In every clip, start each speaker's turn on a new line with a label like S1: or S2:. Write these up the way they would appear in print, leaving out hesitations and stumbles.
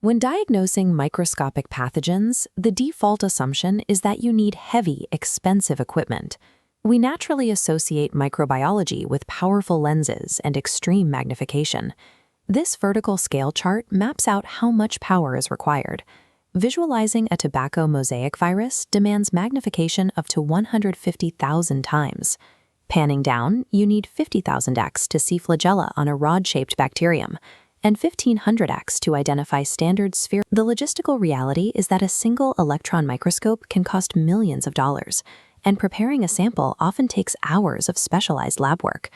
S1: When diagnosing microscopic pathogens, the default assumption is that you need heavy, expensive equipment. We naturally associate microbiology with powerful lenses and extreme magnification. This vertical scale chart maps out how much power is required. Visualizing a tobacco mosaic virus demands magnification up to 150,000 times. Panning down, you need 50,000x to see flagella on a rod-shaped bacterium, and 1500x to identify standard sphere. The logistical reality is that a single electron microscope can cost millions of dollars, and preparing a sample often takes hours of specialized lab work.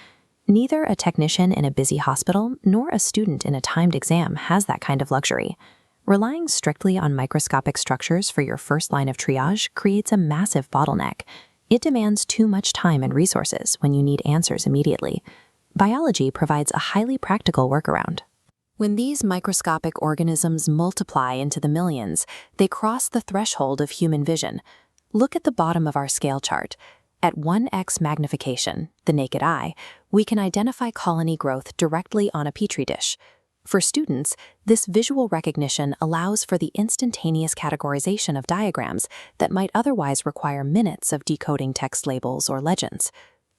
S1: Neither a technician in a busy hospital nor a student in a timed exam has that kind of luxury. Relying strictly on microscopic structures for your first line of triage creates a massive bottleneck. It demands too much time and resources when you need answers immediately. Biology provides a highly practical workaround. When these microscopic organisms multiply into the millions, they cross the threshold of human vision. Look at the bottom of our scale chart. At 1x magnification, the naked eye, we can identify colony growth directly on a petri dish. For students, this visual recognition allows for the instantaneous categorization of diagrams that might otherwise require minutes of decoding text labels or legends.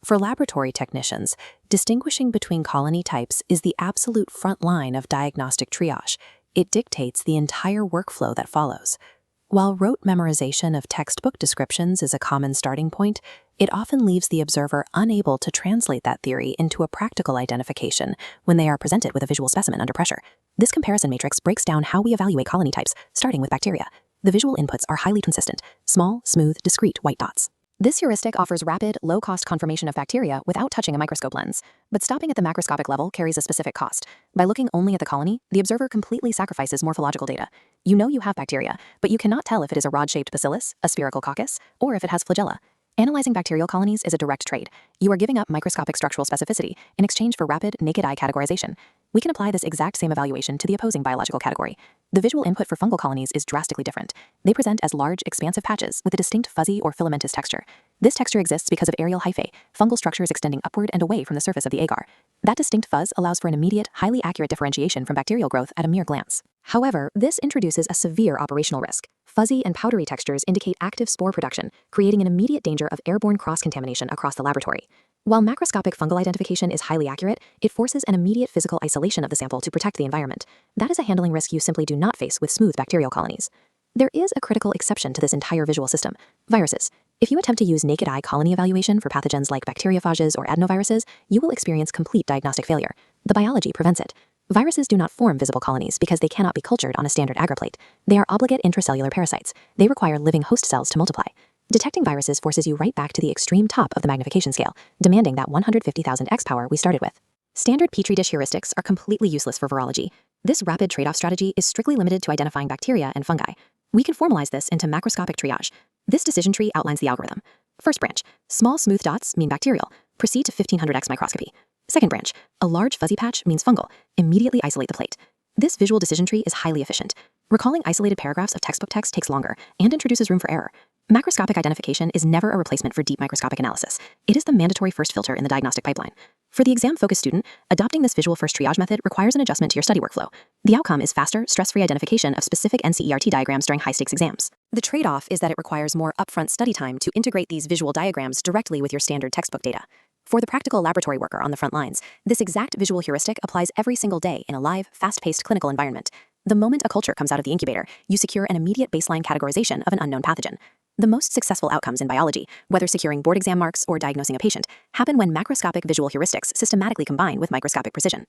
S1: For laboratory technicians, distinguishing between colony types is the absolute front line of diagnostic triage. It dictates the entire workflow that follows. While rote memorization of textbook descriptions is a common starting point, it often leaves the observer unable to translate that theory into a practical identification when they are presented with a visual specimen under pressure. This comparison matrix breaks down how we evaluate colony types, starting with bacteria. The visual inputs are highly consistent: small, smooth, discrete white dots. This heuristic offers rapid, low-cost confirmation of bacteria without touching a microscope lens. But stopping at the macroscopic level carries a specific cost. By looking only at the colony, the observer completely sacrifices morphological data. You know you have bacteria, but you cannot tell if it is a rod-shaped bacillus, a spherical coccus, or if it has flagella. Analyzing bacterial colonies is a direct trade. You are giving up microscopic structural specificity in exchange for rapid, naked-eye categorization. We can apply this exact same evaluation to the opposing biological category. The visual input for fungal colonies is drastically different. They present as large, expansive patches with a distinct fuzzy or filamentous texture. This texture exists because of aerial hyphae, fungal structures extending upward and away from the surface of the agar. That distinct fuzz allows for an immediate, highly accurate differentiation from bacterial growth at a mere glance. However, this introduces a severe operational risk. Fuzzy and powdery textures indicate active spore production, creating an immediate danger of airborne cross-contamination across the laboratory. While macroscopic fungal identification is highly accurate, it forces an immediate physical isolation of the sample to protect the environment. That is a handling risk you simply do not face with smooth bacterial colonies. There is a critical exception to this entire visual system: viruses. If you attempt to use naked-eye colony evaluation for pathogens like bacteriophages or adenoviruses, you will experience complete diagnostic failure. The biology prevents it. Viruses do not form visible colonies because they cannot be cultured on a standard agar plate. They are obligate intracellular parasites. They require living host cells to multiply. Detecting viruses forces you right back to the extreme top of the magnification scale, demanding that 150,000x power we started with. Standard petri dish heuristics are completely useless for virology. This rapid trade-off strategy is strictly limited to identifying bacteria and fungi. We can formalize this into macroscopic triage. This decision tree outlines the algorithm. First branch: small smooth dots mean bacterial. Proceed to 1500x microscopy. Second branch: a large fuzzy patch means fungal. Immediately isolate the plate. This visual decision tree is highly efficient. Recalling isolated paragraphs of textbook text takes longer and introduces room for error. Macroscopic identification is never a replacement for deep microscopic analysis. It is the mandatory first filter in the diagnostic pipeline. For the exam-focused student, adopting this visual first triage method requires an adjustment to your study workflow. The outcome is faster, stress-free identification of specific NCERT diagrams during high-stakes exams. The trade-off is that it requires more upfront study time to integrate these visual diagrams directly with your standard textbook data. For the practical laboratory worker on the front lines, this exact visual heuristic applies every single day in a live, fast-paced clinical environment. The moment a culture comes out of the incubator, you secure an immediate baseline categorization of an unknown pathogen. The most successful outcomes in biology, whether securing board exam marks or diagnosing a patient, happen when macroscopic visual heuristics systematically combine with microscopic precision.